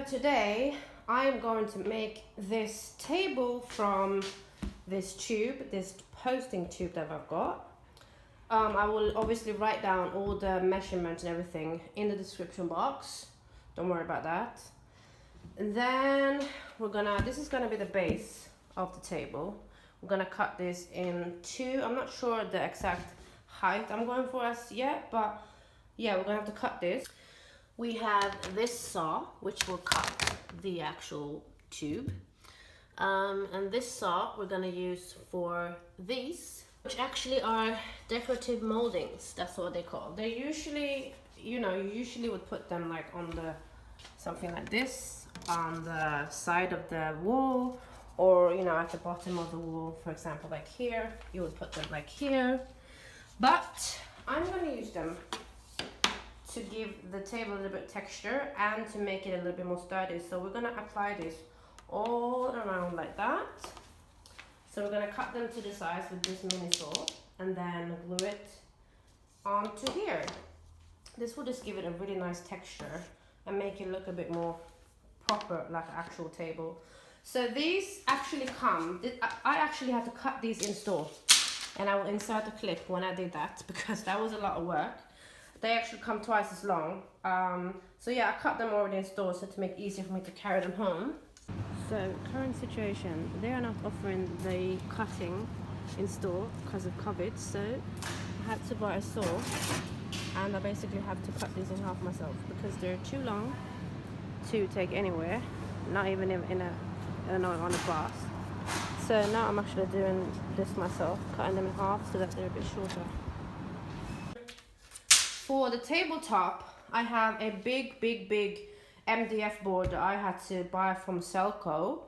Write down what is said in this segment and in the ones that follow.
today I'm going to make this table from this tube, this posting tube that I've got. I will obviously write down all the measurements and everything in the description box. Don't worry about that. And then this is gonna be the base of the table. We're gonna cut this in two. I'm not sure the exact height I'm going for as yet, but yeah, we're gonna have to cut this. We have this saw, which will cut the actual tube. And this saw we're gonna use for these, which actually are decorative moldings. That's what they call. They usually, you usually would put them like on something like this, on the side of the wall, or at the bottom of the wall, for example, like here. You would put them like here. But I'm gonna use them to give the table a little bit texture and to make it a little bit more sturdy. So we're gonna apply this all around like that. So we're gonna cut them to the size with this mini saw and then glue it onto here. This will just give it a really nice texture and make it look a bit more proper, like an actual table. So these actually come, I actually had to cut these in store, and I will insert a clip when I did that because that was a lot of work. They actually come twice as long. So yeah, I cut them already in store so to make it easier for me to carry them home. So current situation, they are not offering the cutting in store because of COVID, so I had to buy a saw, and I basically have to cut these in half myself because they're too long to take anywhere, not even on a bus. So now I'm actually doing this myself, cutting them in half so that they're a bit shorter. For the tabletop, I have a big MDF board that I had to buy from SELCO.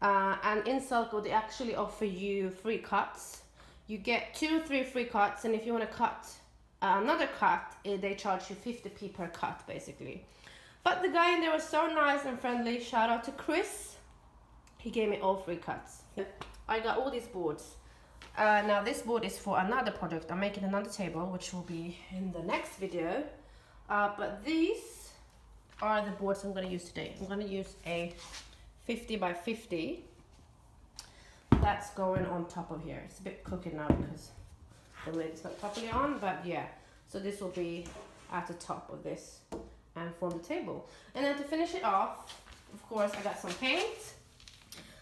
And in SELCO, they actually offer you free cuts. You get 2 or 3 free cuts, and if you want to cut another cut, they charge you 50p per cut, basically. But the guy in there was so nice and friendly. Shout out to Chris. He gave me all free cuts. I got all these boards. Now this board is for another project. I'm making another table, which will be in the next video. But these are the boards I'm going to use today. I'm going to use a 50 by 50. That's going on top of here. It's a bit crooked now because the lid is not properly on, but yeah. So this will be at the top of this and form the table. And then to finish it off, of course, I got some paint.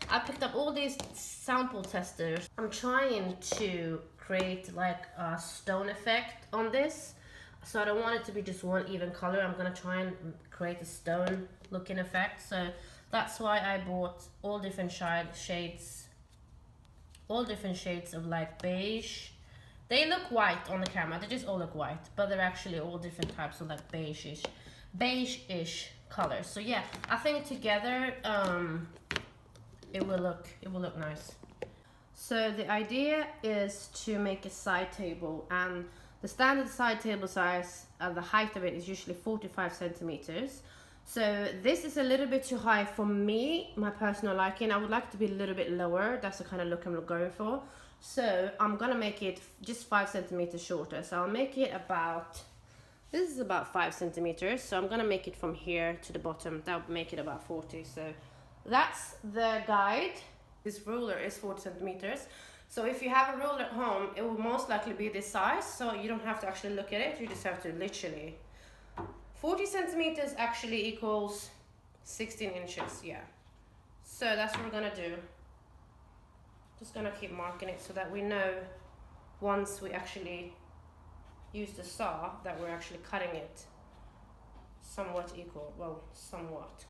I picked up all these sample testers. I'm trying to create like a stone effect on this. So I don't want it to be just one even color. I'm gonna try and create a stone looking effect. So that's why I bought all different shades of like beige. They look white on the camera. They just all look white, but they're actually all different types of like beige-ish colors. So yeah, I think together it will look nice. So the idea is to make a side table, and the standard side table size, the height of it is usually 45 centimeters. So this is a little bit too high for me, my personal liking. I would like it to be a little bit lower. That's the kind of look I'm going for. So I'm gonna make it just 5 centimeters shorter. So I'll make it this is about 5 centimeters. So I'm gonna make it from here to the bottom. That would make it about 40. So that's the guide. This ruler is 40 centimeters. So if you have a ruler at home, it will most likely be this size. So you don't have to actually look at it. You just have to literally. 40 centimeters actually equals 16 inches. Yeah. So that's what we're gonna do. Just gonna keep marking it so that we know once we actually use the saw that we're actually cutting it somewhat equal. Well, somewhat.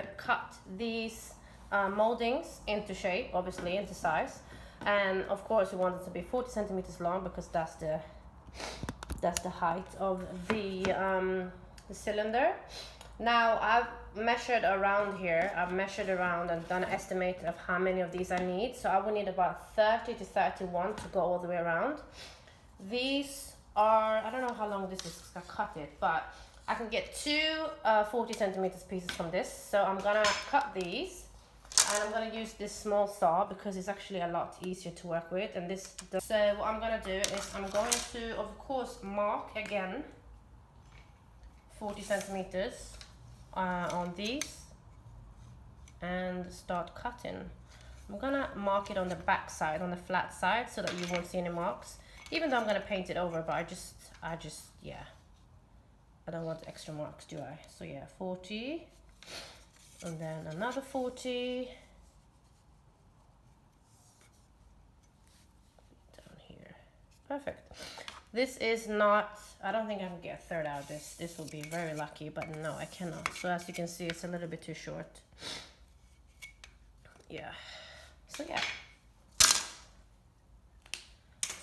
to cut these moldings into shape, obviously into size, and of course we want it to be 40 centimeters long because that's the height of the cylinder. Now I've measured around here. I've measured around and done an estimate of how many of these I need. So I will need about 30 to 31 to go all the way around. These are, I don't know how long this is because I cut it, but I can get two 40 centimeters pieces from this. So I'm gonna cut these, and I'm gonna use this small saw because it's actually a lot easier to work with. And this, so what I'm gonna do is I'm going to, of course, mark again 40 centimeters on these and start cutting. I'm gonna mark it on the back side, on the flat side, so that you won't see any marks, even though I'm gonna paint it over, but I just yeah, I don't want extra marks, do I? So yeah, 40, and then another 40 down here. Perfect. This is not, I don't think I can get a third out of this. This will be very lucky, but no, I cannot. So as you can see, it's a little bit too short. Yeah. So yeah.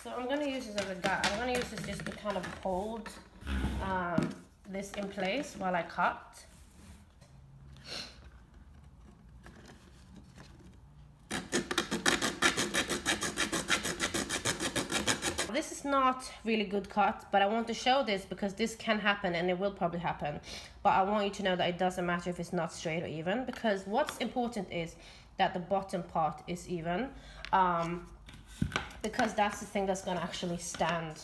So I'm gonna use this as a guide. I'm gonna use this just to kind of hold this in place while I cut. This is not really good cut, but I want to show this because this can happen, and it will probably happen. But I want you to know that it doesn't matter if it's not straight or even, because what's important is that the bottom part is even, because that's the thing that's gonna actually stand,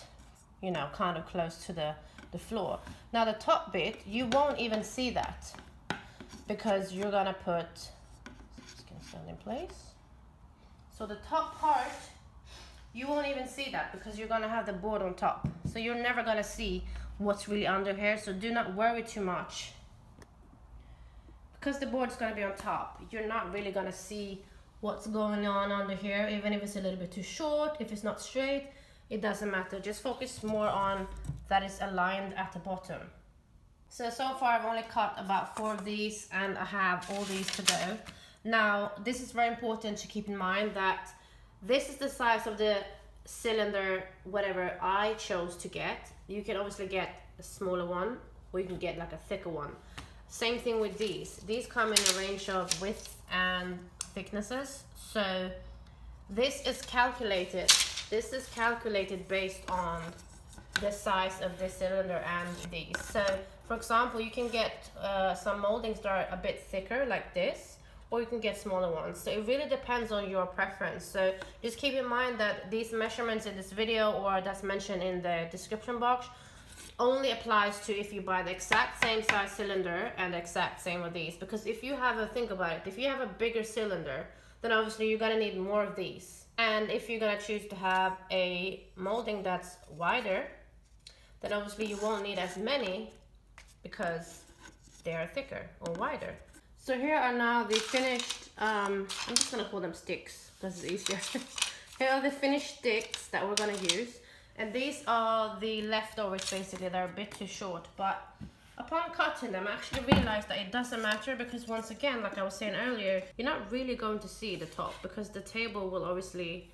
you know, kind of close to the floor. Now the top bit, you won't even see that because you're gonna put, it's gonna stand in place. So the top part, you won't even see that because you're gonna have the board on top. So you're never gonna see what's really under here. So do not worry too much. Because the board's gonna be on top, you're not really gonna see what's going on under here, even if it's a little bit too short, if it's not straight, it doesn't matter. Just focus more on that it's aligned at the bottom. So far I've only cut about 4 of these, and I have all these to go. Now, this is very important to keep in mind that this is the size of the cylinder, whatever I chose to get. You can obviously get a smaller one, or you can get like a thicker one. Same thing with these. These come in a range of width and thicknesses. So this is calculated. This is calculated based on the size of this cylinder and these. So for example, you can get some moldings that are a bit thicker like this, or you can get smaller ones. So it really depends on your preference. So just keep in mind that these measurements in this video, or that's mentioned in the description box, only applies to if you buy the exact same size cylinder and the exact same of these. Because if you have a, think about it, if you have a bigger cylinder, then obviously you're gonna need more of these. And if you're gonna choose to have a molding that's wider, then obviously you won't need as many because they are thicker or wider. So here are now the finished, I'm just gonna call them sticks, this is easier. Here are the finished sticks that we're gonna use. And these are the leftovers, basically. They're a bit too short, but upon cutting them, I actually realized that it doesn't matter, because once again, like I was saying earlier, you're not really going to see the top, because the table will obviously,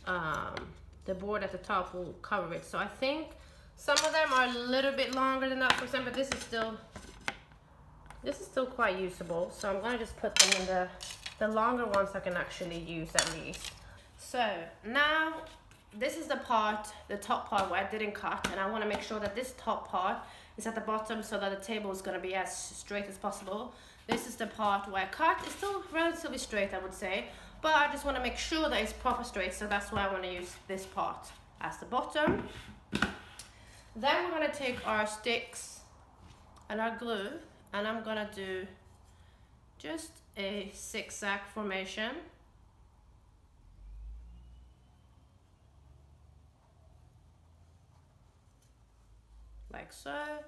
the board at the top will cover it. So I think some of them are a little bit longer than that. For example, this is still quite usable. So I'm gonna just put them in the longer ones I can actually use at least. So now, this is the part, the top part where I didn't cut, and I want to make sure that this top part is at the bottom so that the table is going to be as straight as possible. This is the part where I cut. It's still relatively straight, I would say, but I just want to make sure that it's proper straight, so that's why I want to use this part as the bottom. Then we're going to take our sticks and our glue, and I'm going to do just a zigzag formation. Like so.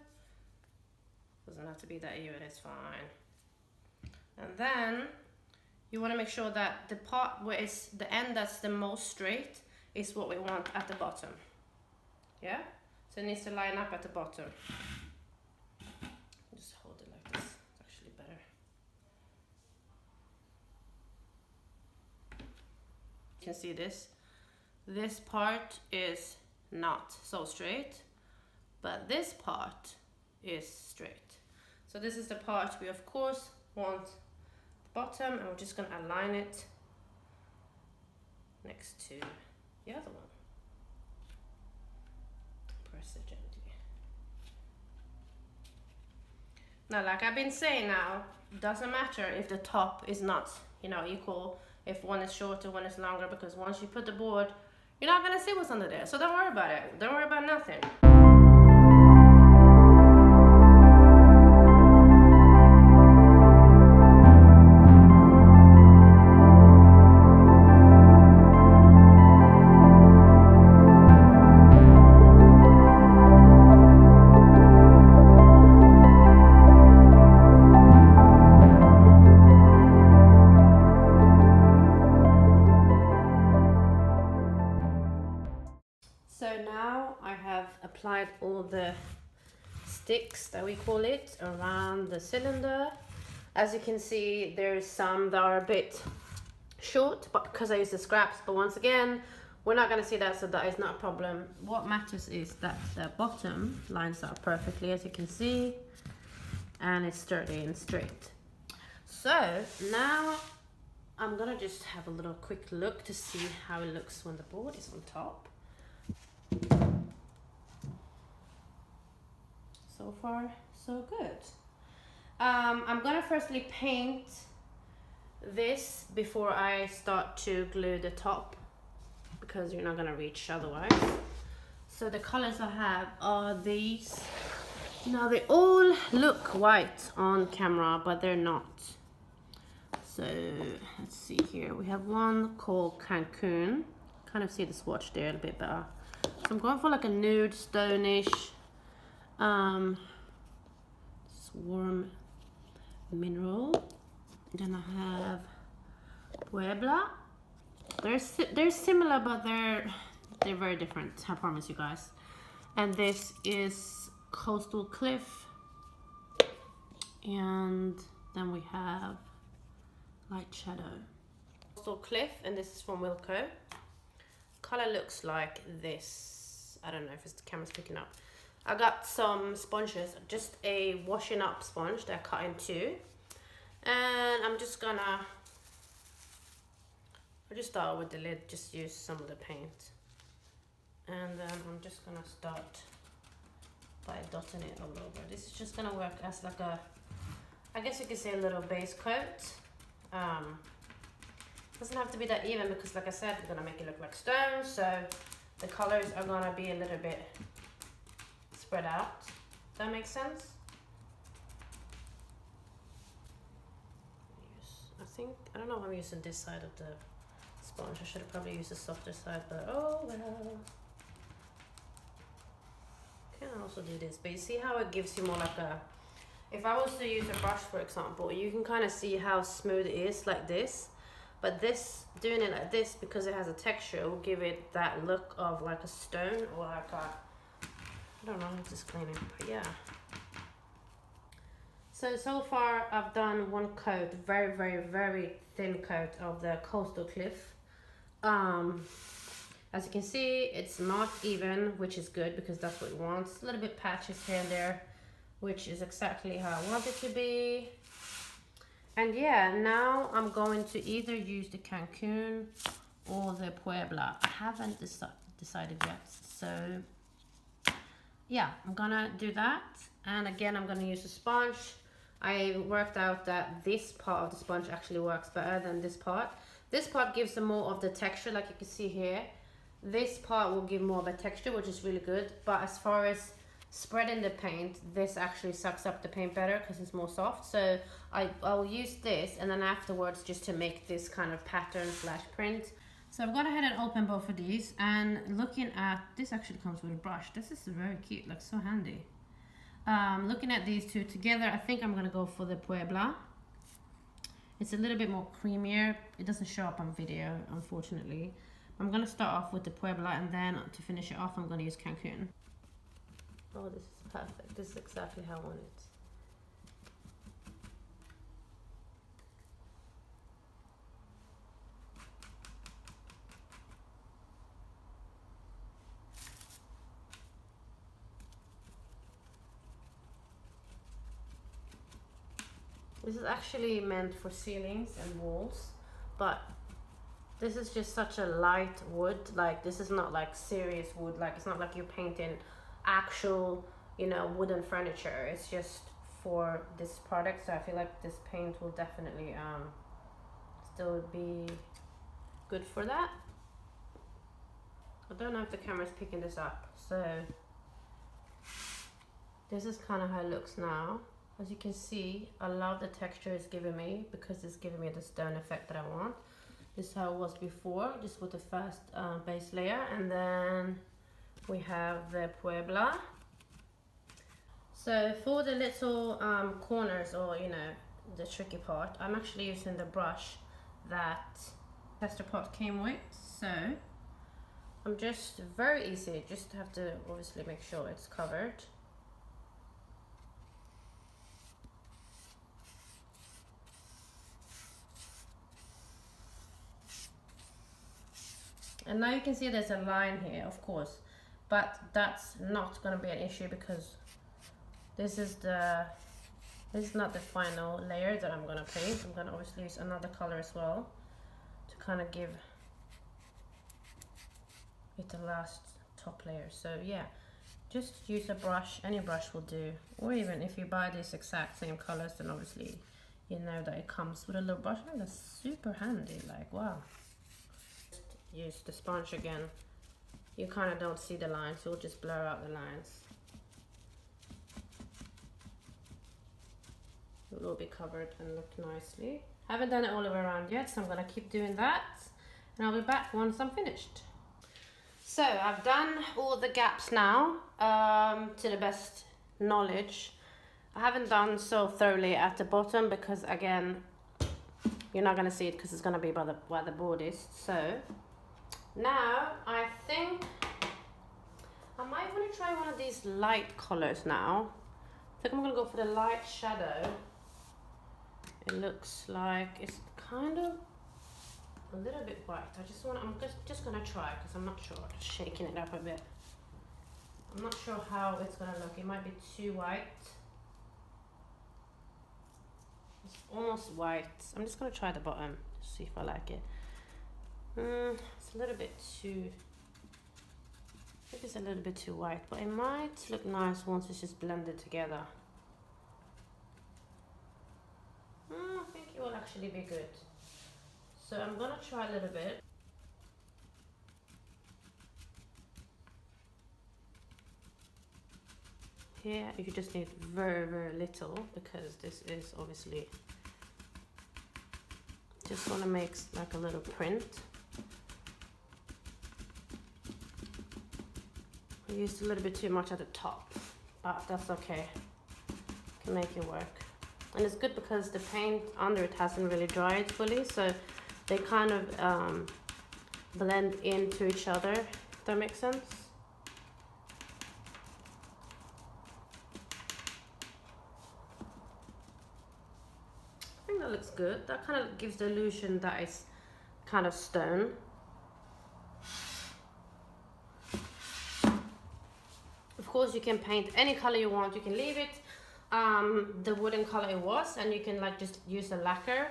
Doesn't have to be that even, it's fine. And then you want to make sure that the part where it's the end that's the most straight is what we want at the bottom. Yeah? So it needs to line up at the bottom. Just hold it like this, it's actually better. You can see this. This part is not so straight, but this part is straight. So this is the part we of course want the bottom, and we're just gonna align it next to the other one. Press it gently. Now, like I've been saying now, doesn't matter if the top is not, you know, equal, if one is shorter, one is longer, because once you put the board, you're not gonna see what's under there. So don't worry about it. Don't worry about nothing. So now I have applied all the sticks, that we call it, around the cylinder. As you can see, there's some that are a bit short, but because I use the scraps, but once again, we're not gonna see that, so that is not a problem. What matters is that the bottom lines up perfectly, as you can see, and it's sturdy and straight. So now I'm gonna just have a little quick look to see how it looks when the board is on top. So far, so good. I'm gonna firstly paint this before I start to glue the top, because you're not gonna reach otherwise. So the colors I have are these. Now they all look white on camera, but they're not. So let's see here. We have one called Cancun. Kind of see the swatch there a little bit better. So I'm going for like a nude, stonish, warm mineral. Then I have Puebla. They're similar, but they're very different, I promise you guys. And this is Coastal Cliff. And then we have Light Shadow. Coastal Cliff, and this is from WILKO. Color looks like this. I don't know if the camera's picking up. I got some sponges, just a washing up sponge that I cut in two, and I just start with the lid, just use some of the paint, and then I'm just gonna start by dotting it all over. This is just gonna work as like a, I guess you could say, a little base coat. Doesn't have to be that even, because like I said, we're gonna make it look like stone, so the colors are gonna be a little bit spread out. Does that make sense? I don't know if I'm using this side of the sponge. I should have probably used the softer side, but oh well. Can also do this, but you see how it gives you more like a, if I was to use a brush, for example, you can kind of see how smooth it is like this. But this, doing it like this, because it has a texture, will give it that look of like a stone, or like a, I don't know how to explain it, but yeah. So far I've done one coat, very, very, very thin coat of the Coastal Cliff. As you can see, it's not even, which is good, because that's what it wants. A little bit patches here and there, which is exactly how I want it to be. And yeah, now I'm going to either use the Cancun or the Puebla. I haven't decided yet. So yeah, I'm gonna do that. And again, I'm gonna use a sponge. I worked out that this part of the sponge actually works better than this part. This part gives them more of the texture, like you can see here. This part will give more of a texture, which is really good. But as far as spreading the paint, this actually sucks up the paint better because it's more soft. So I'll use this, and then afterwards just to make this kind of pattern slash print. So I've gone ahead and opened both of these, and looking at this, actually comes with a brush. This is very cute, like so handy. Looking at these two together, I think I'm gonna go for the Puebla. It's a little bit more creamier. It doesn't show up on video, unfortunately. I'm gonna start off with the Puebla, and then to finish it off, I'm gonna use Cancun. Oh, this is perfect. This is exactly how I want it. This is actually meant for ceilings and walls, but this is just such a light wood. Like, this is not like serious wood. Like, it's not like you're painting actual, you know, wooden furniture. It's just for this product. So I feel like this paint will definitely still be good for that. I don't know if the camera's picking this up. So this is kind of how it looks now. As you can see, I love the texture it's giving me because it's giving me the stone effect that I want. This is how it was before, just with the first base layer, and then we have the Puebla. So for the little corners, or you know, the tricky part, I'm actually using the brush that tester pot came with. So I'm just very easy, just have to obviously make sure it's covered. And now you can see there's a line here, of course, but that's not going to be an issue because this is not the final layer that I'm going to paint. I'm going to obviously use another color as well to kind of give it the last top layer. So yeah, just use a brush, any brush will do, or even if you buy these exact same colors, then obviously you know that it comes with a little brush. And that's super handy, like wow. Use the sponge again. You kind of don't see the lines, so you'll just blur out the lines. It will be covered and look nicely. Haven't done it all the way around yet, so I'm gonna keep doing that, and I'll be back once I'm finished. So I've done all the gaps now, to the best knowledge. I haven't done so thoroughly at the bottom because again, you're not gonna see it because it's gonna be by where the board is. So now I think I might want to try one of these light colors now. I think I'm gonna go for the light shadow. It looks like it's kind of a little bit white. I'm just gonna try because I'm not sure. Just shaking it up a bit. I'm not sure how it's gonna look. It might be too white. It's almost white. I'm just gonna try the bottom to see if I like it. It's a little bit too, I think it's a little bit too white, but it might look nice once it's just blended together. I think it will actually be good. So I'm gonna try a little bit. Here you just need very, very little because this is obviously just want to make like a little print. I used a little bit too much at the top, but that's okay. Can make it work. And it's good because the paint under it hasn't really dried fully, so they kind of blend into each other, if that makes sense. I think that looks good. That kind of gives the illusion that it's kind of stone. Of course, you can paint any color you want. You can leave it the wooden color it was, and you can like just use a lacquer,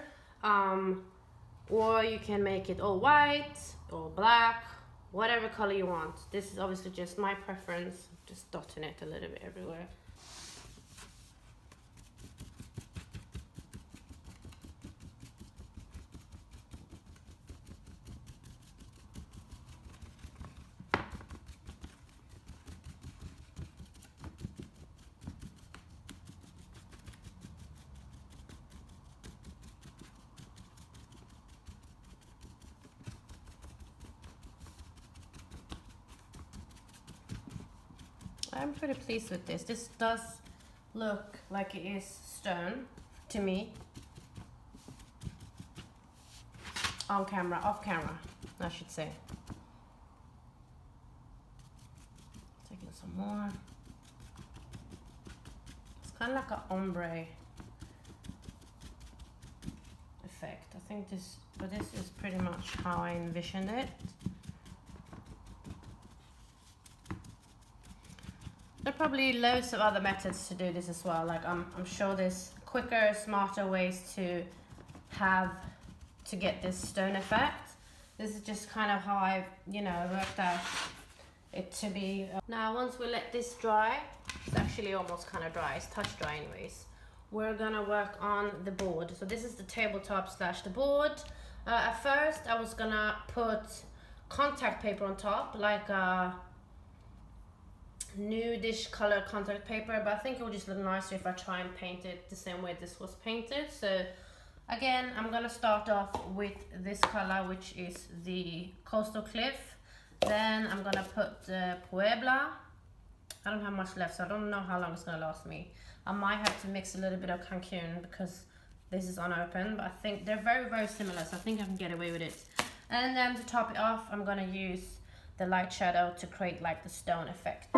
or you can make it all white or black, whatever color you want. This is obviously just my preference, just dotting it a little bit everywhere. I'm pretty pleased with this. This does look like it is stone to me. On camera, off camera, I should say. Taking some more. It's kind of like an ombre effect. I think this, but this is pretty much how I envisioned it. There are probably loads of other methods to do this as well. Like I'm sure there's quicker, smarter ways to get this stone effect. This is just kind of how I've, you know, worked out it to be. Now once we let this dry, it's actually almost kind of dry, it's touch dry anyways, we're gonna work on the board. So this is the tabletop slash the board. At first I was gonna put contact paper on top, like a nudish color contact paper, but I think it would just look nicer if I try and paint it the same way this was painted. So again, I'm gonna start off with this color, which is the coastal cliff. Then I'm gonna put the Puebla. I don't have much left, so I don't know how long it's gonna last me. I might have to mix a little bit of Cancun because this is unopened, but I think they're very, very similar, so I think I can get away with it. And then to top it off, I'm gonna use the light shadow to create like the stone effect.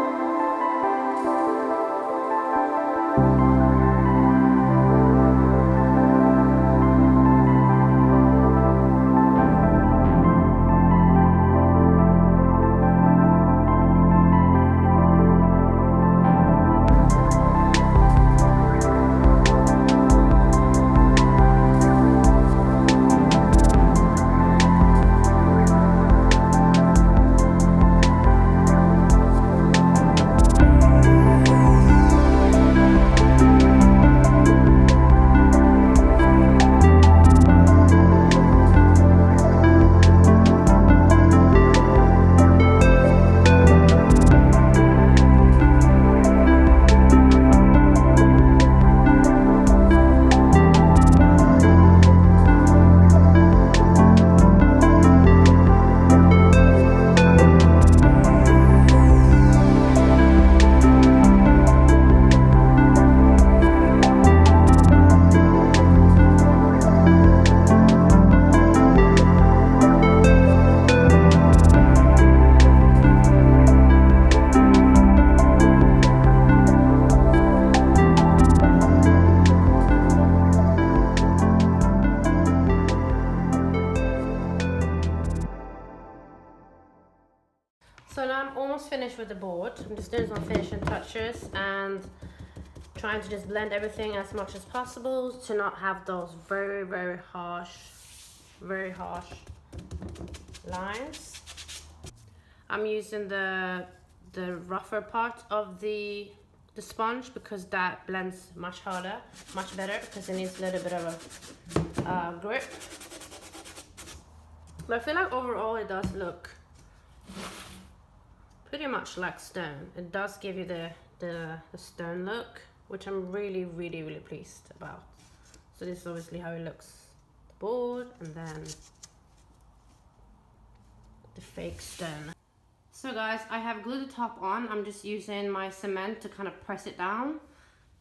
So now I'm almost finished with the board. I'm just doing some finishing touches and trying to just blend everything as much as possible to not have those very, very harsh lines. I'm using the rougher part of the sponge because that blends much harder, much better, because it needs a little bit of a grip. But I feel like overall it does look pretty much like stone. It does give you the stone look, which I'm really pleased about. So this is obviously how it looks, the board, and then the fake stone. So guys, I have glued the top on. I'm just using my cement to kind of press it down.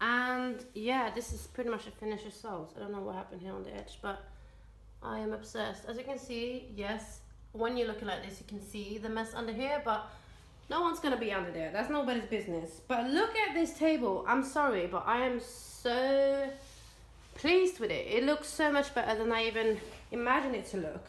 And yeah, this is pretty much a finished result. I don't know what happened here on the edge, but I am obsessed. As you can see, yes, when you're looking like this, you can see the mess under here, but no one's gonna be under there. That's nobody's business. But look at this table. I'm sorry, but I am so pleased with it. It looks so much better than I even imagined it to look.